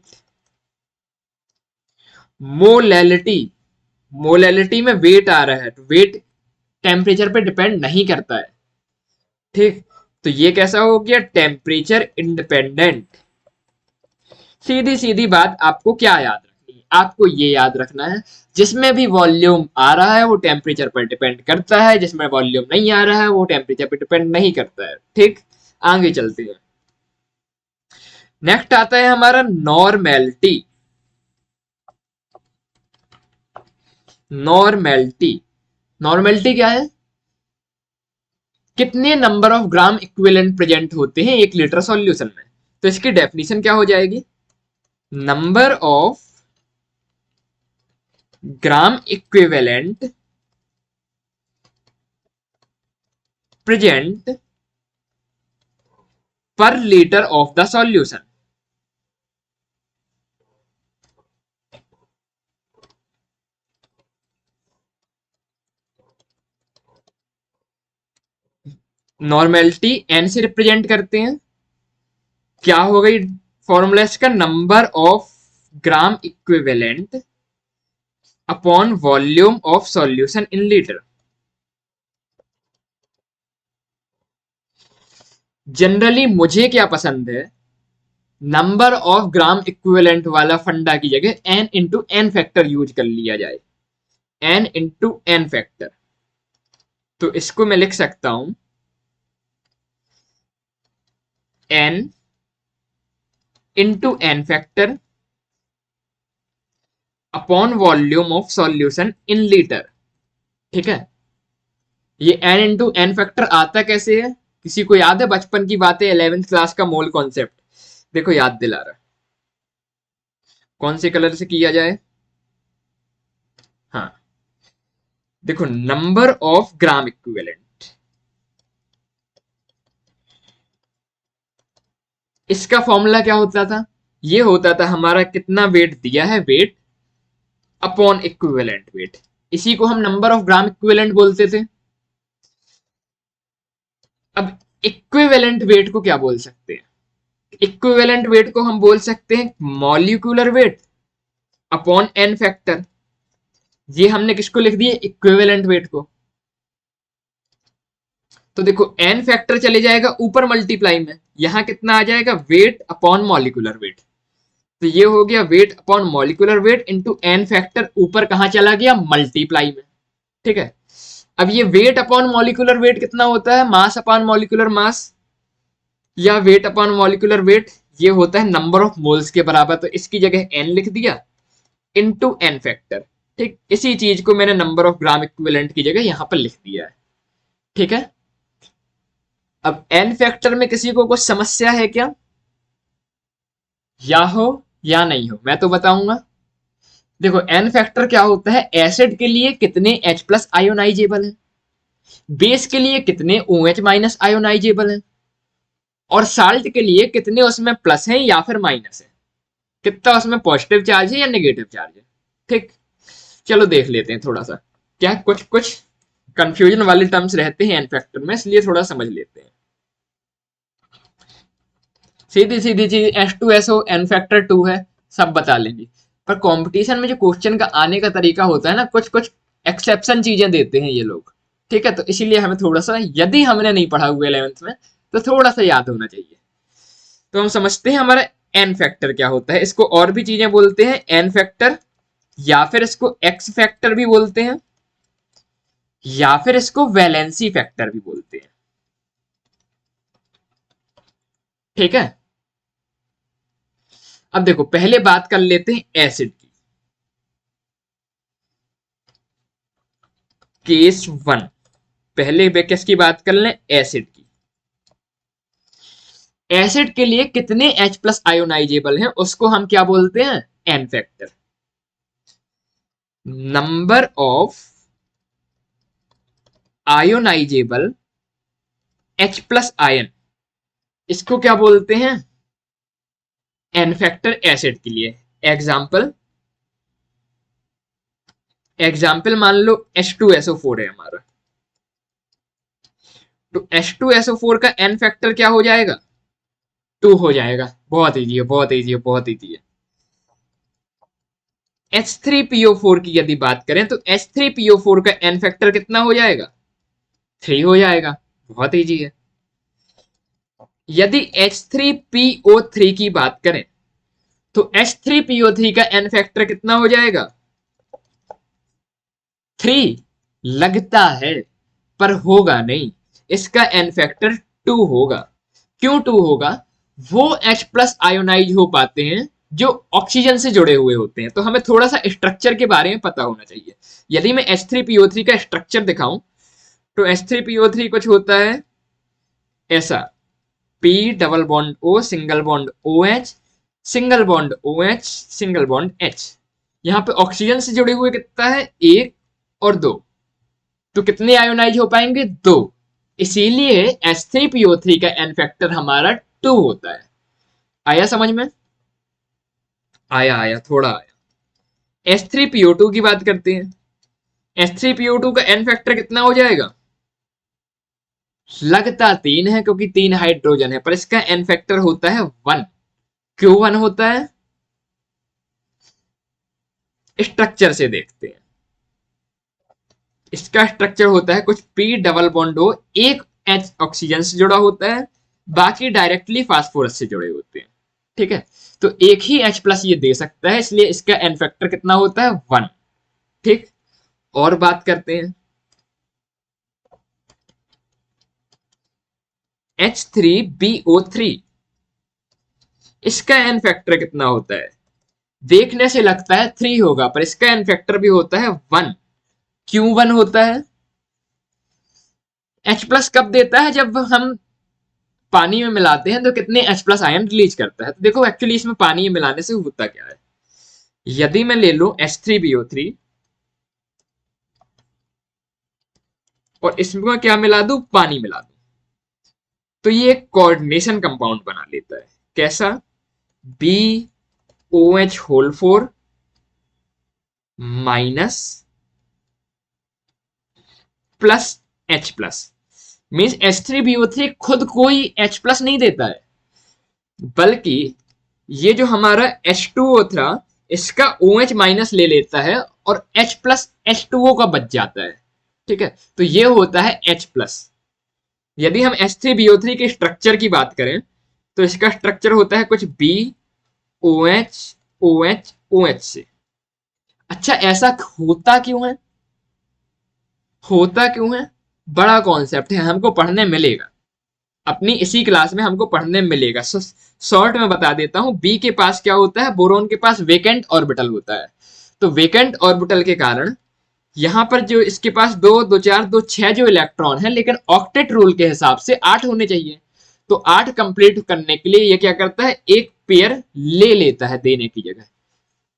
मोलैलिटी, मोलैलिटी में वेट आ रहा है, तो वेट टेम्परेचर पे डिपेंड नहीं करता है। ठीक, तो ये कैसा हो गया, टेम्परेचर इंडिपेंडेंट। सीधी सीधी बात, आपको क्या याद रखनी है, आपको ये याद रखना है जिसमें भी वॉल्यूम आ रहा है वो टेम्परेचर पर डिपेंड करता है, जिसमें वॉल्यूम नहीं आ रहा है वो टेम्परेचर पर डिपेंड नहीं करता है। ठीक, आगे चलते हैं। नेक्स्ट आता है हमारा नॉर्मेलिटी। नॉर्मेलिटी, नॉर्मेलिटी क्या है, कितने number of gram equivalent present होते हैं 1 लीटर सॉल्यूशन में। तो इसकी डेफिनेशन क्या हो जाएगी, number of gram equivalent present per litre of the solution. Normality N से रिप्रेजेंट करते हैं, क्या हो गई फॉर्मूला इसका, number of gram equivalent upon volume of solution in litre. Generally मुझे क्या पसंद है, नंबर ऑफ ग्राम इक्विवेलेंट वाला फंडा की जगह n into n factor use कर लिया जाए, एन इंटू एन फैक्टर। तो इसको मैं लिख सकता हूं n into n factor upon volume of solution in litre. ठीक है, ये एन इंटू एन फैक्टर आता कैसे है, किसी को याद है बचपन की बातें, 11th क्लास का मोल कॉन्सेप्ट, देखो याद दिला रहा, कौन से कलर से किया जाए, हाँ देखो, नंबर ऑफ ग्राम इक्विवेलेंट, इसका फॉर्मूला क्या होता था, ये होता था हमारा कितना वेट दिया है, वेट अपॉन इक्विवेलेंट वेट, इसी को हम नंबर ऑफ ग्राम इक्विवेलेंट बोलते थे। अब इक्विवेलेंट वेट को क्या बोल सकते हैं, इक्विवेलेंट वेट को हम बोल सकते हैं molecular weight upon n factor. ये हमने किसको लिख दिया, इक्विवेलेंट वेट को। तो देखो एन फैक्टर चले जाएगा ऊपर मल्टीप्लाई में, यहां कितना आ जाएगा, वेट अपॉन मॉलिक्यूलर वेट। तो ये हो गया weight upon molecular weight into n factor, ऊपर कहां चला गया, मल्टीप्लाई में। ठीक है, अब ये वेट अपॉन मॉलिक्यूलर वेट कितना होता है, मास अपॉन मॉलिक्यूलर मास, या वेट अपॉन मॉलिक्यूलर वेट, ये होता है नंबर ऑफ मोल्स के बराबर। तो इसकी जगह एन लिख दिया इंटू एन फैक्टर। ठीक, इसी चीज को मैंने नंबर ऑफ ग्राम इक्विवेलेंट की जगह यहां पर लिख दिया है। ठीक है, अब एन फैक्टर में किसी को कुछ समस्या है क्या, या हो या नहीं हो, मैं तो बताऊंगा। देखो एन फैक्टर क्या होता है, एसिड के लिए कितने H प्लस आयोनाइजेबल है, बेस के लिए कितने OH माइनस आयोनाइजेबल है, और साल्ट के लिए कितने उसमें प्लस है या फिर माइनस है, कितना उसमें पॉजिटिव चार्ज है या नेगेटिव चार्ज है। ठीक, चलो देख लेते हैं थोड़ा सा, क्या कुछ कुछ कंफ्यूजन वाले टर्म्स रहते हैं एन फैक्टर में, इसलिए थोड़ा समझ लेते हैं। सीधी सीधी चीज H2SO एन फैक्टर 2 है, सब बता लेंगे। पर कंपटीशन में जो क्वेश्चन का आने का तरीका होता है ना, कुछ कुछ एक्सेप्शन चीजें देते हैं ये लोग। ठीक है, तो इसीलिए हमें थोड़ा सा, यदि हमने नहीं पढ़ा हुआ 11th में, तो थोड़ा सा याद होना चाहिए। तो हम समझते हैं हमारा एन फैक्टर क्या होता है। इसको और भी चीजें बोलते हैं एन फैक्टर, या फिर इसको एक्स फैक्टर भी बोलते हैं, या फिर इसको वैलेंसी फैक्टर भी बोलते हैं। ठीक है, अब देखो पहले बात कर लेते हैं एसिड की। केस 1, पहले वे किसकी बात कर लें, एसिड की। एसिड के लिए कितने H प्लस आयोनाइजेबल हैं उसको हम क्या बोलते हैं, n factor. Number of ionisable H plus ion, इसको क्या बोलते हैं, एन फैक्टर एसिड के लिए। एग्जाम्पल, एग्जाम्पल मान लो H2SO4 है हमारा, तो H2SO4 का एन फैक्टर क्या हो जाएगा, 2 हो जाएगा। बहुत इजी है, बहुत इजी है, बहुत इजी है। H3PO4 की यदि बात करें तो H3PO4 का एन फैक्टर कितना हो जाएगा, 3 हो जाएगा, बहुत इजी है। यदि H3PO3 की बात करें तो H3PO3 का एन फैक्टर कितना हो जाएगा, 3। लगता है पर होगा नहीं, इसका एन फैक्टर 2 होगा। क्यों 2 होगा, वो H प्लस आयोनाइज हो पाते हैं जो ऑक्सीजन से जुड़े हुए होते हैं। तो हमें थोड़ा सा स्ट्रक्चर के बारे में पता होना चाहिए। यदि मैं H3PO3 का स्ट्रक्चर दिखाऊं तो H3PO3 कुछ होता है ऐसा, P double bond O, single bond OH, single bond OH, single bond H। यहाँ पे ऑक्सीजन से जुड़े हुए कितना है, 1 और 2, तो कितने आयोनाइज हो पाएंगे, 2। इसीलिए H3PO3 का एन फैक्टर हमारा 2 होता है। आया समझ में, आया आया, थोड़ा आया। H3PO2 की बात करते हैं। H3PO2 का एन फैक्टर कितना हो जाएगा, लगता 3 है क्योंकि 3 हाइड्रोजन है, पर इसका एन फैक्टर होता है 1। क्यों 1 होता है, स्ट्रक्चर से देखते हैं। इसका स्ट्रक्चर होता है कुछ P डबल बॉन्ड O, एक H ऑक्सीजन से जुड़ा होता है, बाकी डायरेक्टली फास्फोरस से जुड़े होते हैं। ठीक है, तो एक ही H प्लस ये दे सकता है, इसलिए इसका एन फैक्टर कितना होता है, 1। ठीक, और बात करते हैं H3BO3, इसका एन फैक्टर कितना होता है, देखने से लगता है 3 होगा, पर इसका एन फैक्टर भी होता है 1। क्यों 1 होता है, H प्लस कब देता है, जब हम पानी में मिलाते हैं तो कितने H प्लस आयन रिलीज करता है। तो देखो एक्चुअली इसमें पानी में मिलाने से होता क्या है, यदि मैं ले लूं H3BO3 और इसमें क्या मिला दूं, पानी मिला दूं, तो ये एक कोऑर्डिनेशन कंपाउंड बना लेता है। कैसा, BOH whole 4 minus plus H plus, means H3BO3 खुद कोई H प्लस नहीं देता है, बल्कि ये जो हमारा H2O था इसका OH माइनस ले लेता है और H प्लस H2O का बच जाता है। ठीक है, तो ये होता है H प्लस। यदि हम H3BO3 के स्ट्रक्चर की बात करें तो इसका स्ट्रक्चर होता है कुछ B O H O H O H से। अच्छा, ऐसा होता क्यों है? बड़ा कॉन्सेप्ट है, हमको पढ़ने मिलेगा अपनी इसी क्लास में, हमको पढ़ने मिलेगा। शॉर्ट में बता देता हूं, बी के पास क्या होता है, बोरोन के पास वेकेंट ऑर्बिटल होता है। तो वेकेंट ऑर्बिटल के कारण यहां पर जो इसके पास दो दो चार दो छह जो इलेक्ट्रॉन है, लेकिन ऑक्टेट रूल के हिसाब से 8 होने चाहिए। तो 8 कंप्लीट करने के लिए ये क्या करता है, एक पेयर ले लेता है देने की जगह।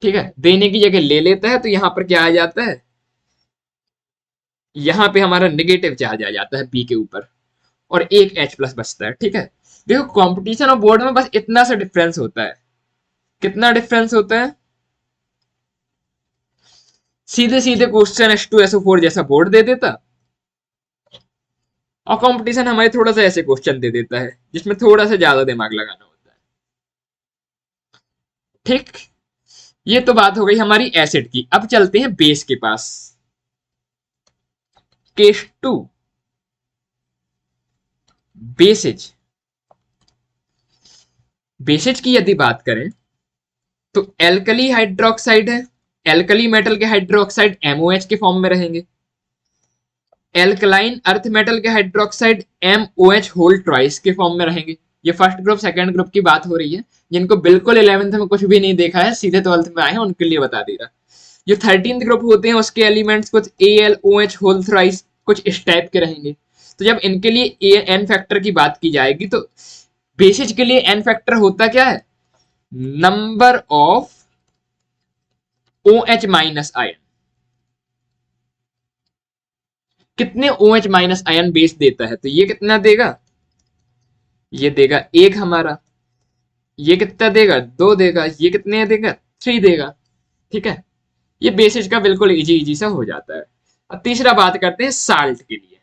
ठीक है, देने की जगह ले लेता है, तो यहां पर क्या आ जाता है, यहां पे हमारा नेगेटिव चार्ज आ जाता है बी के ऊपर, और एक H प्लस बचता है। ठीक है, देखो कंपटीशन और बोर्ड में बस इतना सा डिफरेंस होता है। कितना डिफरेंस होता है? सीधे सीधे क्वेश्चन H2SO4 जैसा बोर्ड दे देता, और कंपटीशन हमारे थोड़ा सा ऐसे क्वेश्चन दे देता है जिसमें थोड़ा सा ज्यादा दिमाग लगाना होता है। ठीक, ये तो बात हो गई हमारी एसिड की। अब चलते हैं बेस के पास। Case two, bases. बेसिज की यदि बात करें तो एल्कली हाइड्रोक्साइड है, एल्कली मेटल के हाइड्रोक्साइड MOH के फॉर्म में रहेंगे। एल्कलाइन अर्थ मेटल के हाइड्रोक्साइड MOH होल ट्वाइस के फॉर्म में रहेंगे। ये फर्स्ट ग्रुप सेकंड ग्रुप की बात हो रही है, जिनको बिल्कुल 11th में कुछ भी नहीं देखा है, सीधे 12th में आए हैं, उनके लिए बता दे रहा। जो 13th ग्रुप होते हैं उसके एलिमेंट्स कुछ AlOH होल थ्राइस कुछ इस टाइप के रहेंगे। तो जब इनके लिए एन फैक्टर की बात की जाएगी, तो बेसिस के लिए एन फैक्टर होता क्या है, number of OH minus ion. कितने OH माइनस आयन बेस देता है, तो ये कितना देगा, ये देगा एक हमारा, ये कितना देगा, दो देगा, ये कितने देगा, थ्री देगा। ठीक है, ये बेसिस का बिल्कुल इजी इजी सा हो जाता है। अब तीसरा बात करते हैं साल्ट के लिए।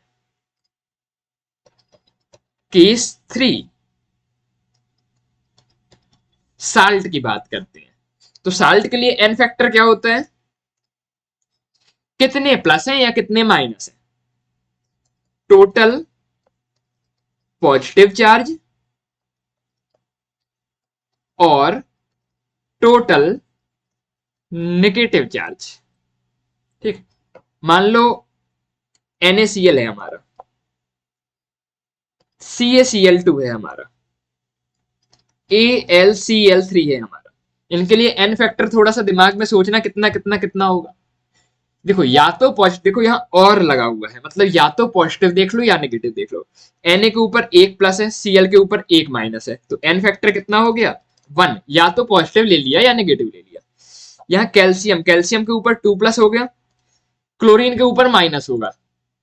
केस थ्री, साल्ट की बात करते हैं। तो साल्ट के लिए एन फैक्टर क्या होता है, कितने प्लस है या कितने माइनस है, टोटल पॉजिटिव चार्ज और टोटल नेगेटिव चार्ज। ठीक, मान लो NaCl है हमारा, CaCl2 है हमारा, AlCl3 है हमारा। इनके लिए एन फैक्टर थोड़ा सा दिमाग में सोचना कितना कितना कितना होगा। देखो या तो पॉजिटिव, देखो यहाँ और लगा हुआ है, मतलब या तो पॉजिटिव देख लो या नेगेटिव देख लो। Na के ऊपर एक प्लस है, Cl के ऊपर एक माइनस है, तो एन फैक्टर कितना हो गया, 1। या तो पॉजिटिव ले लिया या नेगेटिव ले लिया। यहाँ कैल्शियम, कैल्शियम के ऊपर 2 प्लस हो गया, क्लोरीन के ऊपर माइनस होगा,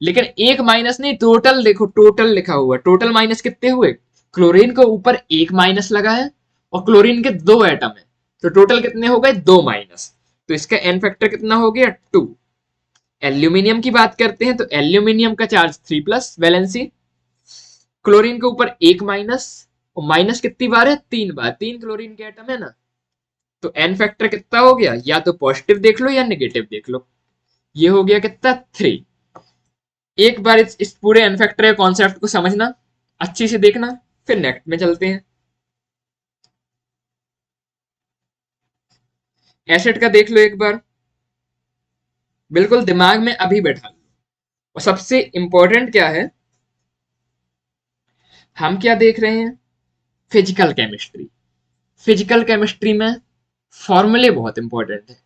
लेकिन एक माइनस नहीं, टोटल देखो, टोटल लिखा हुआ, टोटल माइनस कितने हुए, क्लोरीन के ऊपर एक माइनस लगा है और क्लोरीन के दो एटम है, तो टोटल कितने हो गए, दो माइनस। तो इसका एन फैक्टर कितना हो गया, 2। एल्यूमिनियम की बात करते हैं, तो एल्यूमिनियम का चार्ज 3 प्लस वैलेंसी, क्लोरीन के ऊपर एक माइनस, और माइनस कितनी बार है, 3 बार, 3 क्लोरीन के एटम है ना। तो एन फैक्टर कितना हो गया, या तो पॉजिटिव देख लो या नेगेटिव देख लो, ये हो गया कितना, 3। एक बार इस पूरे एन फैक्टर कॉन्सेप्ट को समझना, अच्छी से देखना, फिर नेक्स्ट में चलते हैं। एसिड का देख लो एक बार, बिल्कुल दिमाग में अभी बैठा लो। और सबसे इंपॉर्टेंट क्या है, हम क्या देख रहे हैं, फिजिकल केमिस्ट्री। फिजिकल केमिस्ट्री में फॉर्मूले बहुत इंपॉर्टेंट है,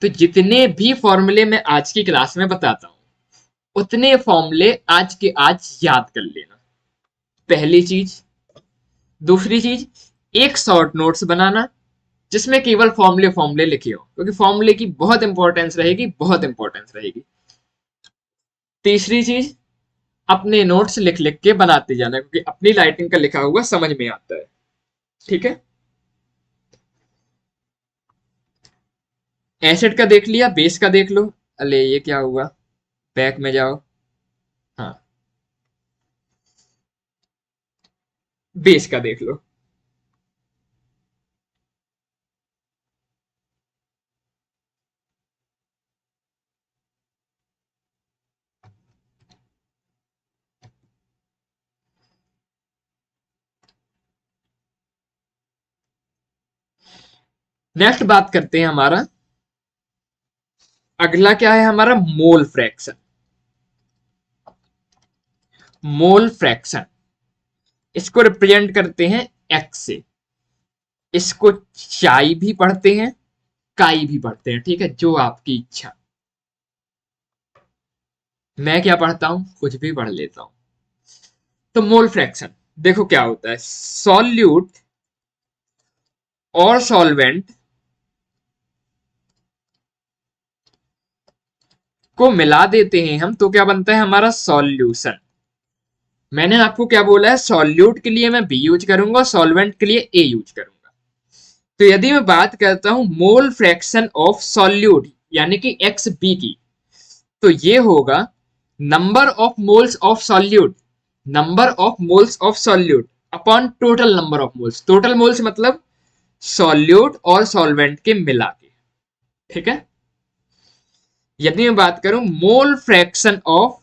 तो जितने भी फॉर्मूले मैं आज की क्लास में बताता हूं, उतने फॉर्मूले आज के आज याद कर लेना, पहली चीज। दूसरी चीज, एक शॉर्ट नोट्स बनाना जिसमें केवल फॉर्मूले फॉर्मूले लिखे हो, क्योंकि फॉर्मूले की बहुत इंपॉर्टेंस रहेगी, बहुत इंपॉर्टेंस रहेगी। तीसरी चीज, अपने नोट्स लिख लिख के बनाते जाना, क्योंकि अपनी राइटिंग का लिखा हुआ समझ में आता है। ठीक है, एसिड का देख लिया, बेस का देख लो। अले ये क्या हुआ, बैक में जाओ। हाँ, बेस का देख लो। नेक्स्ट बात करते हैं हमारा अगला क्या है, हमारा मोल फ्रैक्शन। मोल फ्रैक्शन इसको रिप्रेजेंट करते हैं एक्स से। इसको चाई भी पढ़ते हैं, काई भी पढ़ते हैं, ठीक है, जो आपकी इच्छा। मैं क्या पढ़ता हूं, कुछ भी पढ़ लेता हूं। तो मोल फ्रैक्शन देखो क्या होता है, सॉल्यूट और सॉल्वेंट को मिला देते हैं हम, तो क्या बनता है हमारा सॉल्यूशन। मैंने आपको क्या बोला है, सॉल्यूट के लिए मैं बी यूज करूंगा, सॉल्वेंट के लिए ए यूज करूंगा। तो यदि मैं बात करता हूं मोल फ्रैक्शन ऑफ सॉल्यूट यानी कि एक्स बी की, तो ये होगा number of moles of solute, number of moles of solute upon total number of moles. Total moles मतलब सॉल्यूट और सॉल्वेंट के मिला के, ठीक है। यदि मैं बात करूं mole fraction of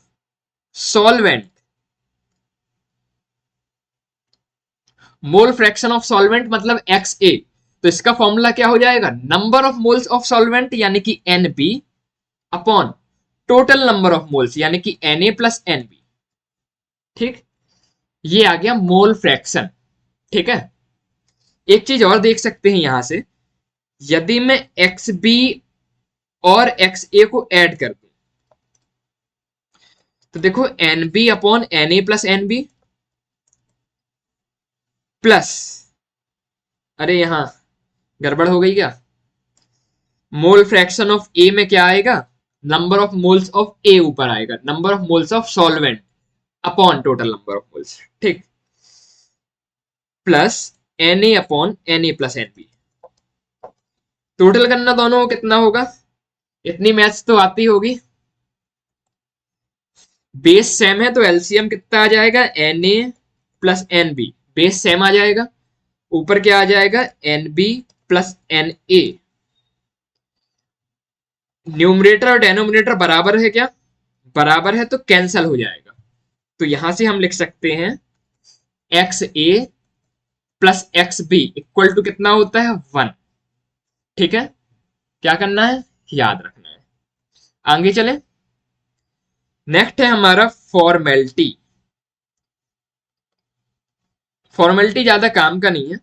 solvent, mole fraction of solvent मतलब एक्स ए, तो इसका फॉर्मूला क्या हो जाएगा, number of moles of solvent यानी कि n B upon total number of moles यानी कि n A plus N B, ठीक। ये आ गया मोल फ्रैक्शन, ठीक है। एक चीज और देख सकते हैं यहां से, यदि मैं एक्स बी और एक्स ए को ऐड कर दूं, तो देखो n B upon N A plus N B plus, अरे यहां गड़बड़ हो गई क्या, मोल फ्रैक्शन ऑफ ए में क्या आएगा, number of moles of A ऊपर आएगा, number of moles of solvent upon total number of moles, ठीक, plus N A upon N A plus N B. Total करना दोनों को कितना होगा, इतनी मैथ्स तो आती होगी। बेस सेम है तो एलसीएम कितना आ जाएगा, N A plus N B, base same आ जाएगा, ऊपर क्या आ जाएगा, N B plus N A. Numerator और डेनोमिनेटर बराबर है क्या, बराबर है, तो कैंसल हो जाएगा। तो यहां से हम लिख सकते हैं X A plus X B equal to कितना होता है, 1, ठीक है। क्या करना है, याद रखना है। आगे चले, नेक्स्ट है हमारा फॉर्मेलिटी। फॉर्मेलिटी ज्यादा काम का नहीं है,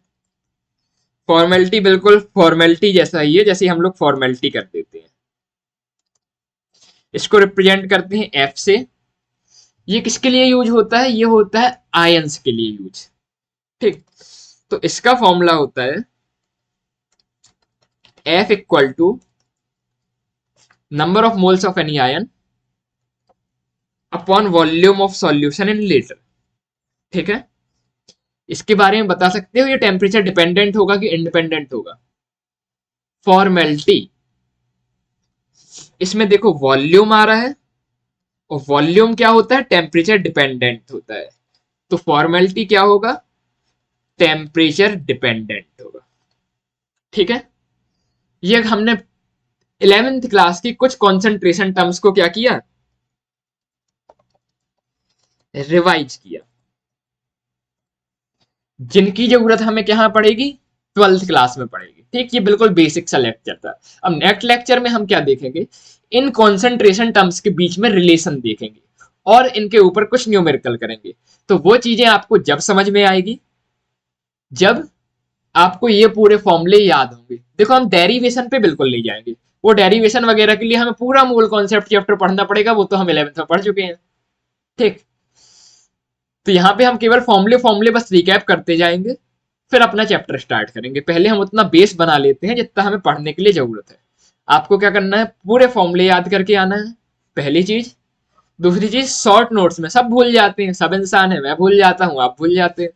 फॉर्मेलिटी बिल्कुल फॉर्मेलिटी जैसा ही है जैसे हम लोग फॉर्मेलिटी कर देते हैं। इसको रिप्रेजेंट करते हैं एफ से। ये किसके लिए यूज होता है, ये होता है आयंस के लिए यूज, ठीक। तो इसका फॉर्मूला होता है F equal to number of moles of any ion upon volume of solution in litre, ठीक है। इसके बारे में बता सकते हो ये टेम्परेचर डिपेंडेंट होगा कि इंडिपेंडेंट होगा। फॉर्मेलिटी इसमें देखो वॉल्यूम आ रहा है, और वॉल्यूम क्या होता है, टेम्परेचर डिपेंडेंट होता है, तो फॉर्मेलिटी क्या होगा, टेम्परेचर डिपेंडेंट होगा, ठीक है। ये हमने 11th क्लास की कुछ कॉन्सेंट्रेशन टर्म्स को क्या किया, रिवाइज किया, जिनकी जरूरत हमें क्या पड़ेगी, 12th क्लास में पड़ेगी, ठीक। ये बिल्कुल बेसिक सा लेक्चर था। अब नेक्स्ट लेक्चर में हम क्या देखेंगे, इन कॉन्सेंट्रेशन टर्म्स के बीच में रिलेशन देखेंगे और इनके ऊपर कुछ न्यूमेरिकल करेंगे। तो वो चीजें आपको जब समझ में आएगी जब आपको ये पूरे फॉर्मूले याद होंगे। देखो हम डेरिवेशन पे बिल्कुल नहीं जाएंगे, वो डेरिवेशन वगैरह के लिए हमें पूरा मूल कॉन्सेप्ट चैप्टर पढ़ना पड़ेगा, वो तो हम 11th में पढ़ चुके हैं, ठीक। तो यहाँ पे हम केवल फॉर्मूले फॉर्मूले बस रिकैप करते जाएंगे, फिर अपना चैप्टर स्टार्ट करेंगे। पहले हम उतना बेस बना लेते हैं जितना हमें पढ़ने के लिए जरूरत है। आपको क्या करना है, पूरे फॉर्मूले याद करके आना है, पहली चीज। दूसरी चीज, शॉर्ट नोट्स में सब भूल जाते हैं, सब इंसान है, मैं भूल जाता हूँ, आप भूल जाते हैं।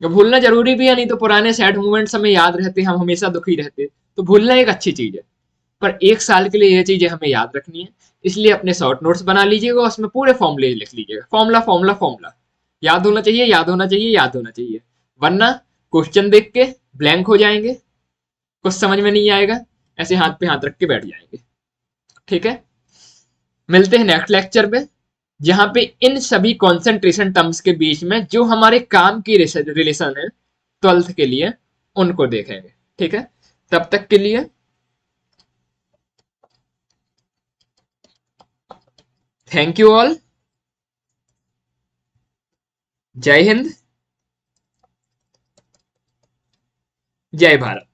भूलना जरूरी भी है, नहीं तो पुराने सैड मोमेंट्स हमें याद रहते, हम हमेशा दुखी रहते। तो भूलना एक अच्छी चीज है, पर एक साल के लिए ये चीजें हमें याद रखनी है, इसलिए अपने शॉर्ट नोट्स बना लीजिएगा, उसमें पूरे फॉर्मूले लिख लीजिएगा, फॉर्मूला फॉर्मूला फॉर्मूला याद होना चाहिए, याद होना चाहिए, याद होना चाहिए, वरना क्वेश्चन देख के ब्लैंक हो जाएंगे, कुछ समझ में नहीं आएगा, ऐसे हाथ पे हाथ रख के बैठ जाएंगे, ठीक है। मिलते हैं नेक्स्ट लेक्चर में, जहां पे इन सभी कॉन्सेंट्रेशन टर्म्स के बीच में जो हमारे काम की रिलेशन है 12th के लिए, उनको देखेंगे, ठीक है। तब तक के लिए थैंक यू ऑल। जय हिंद, जय भारत।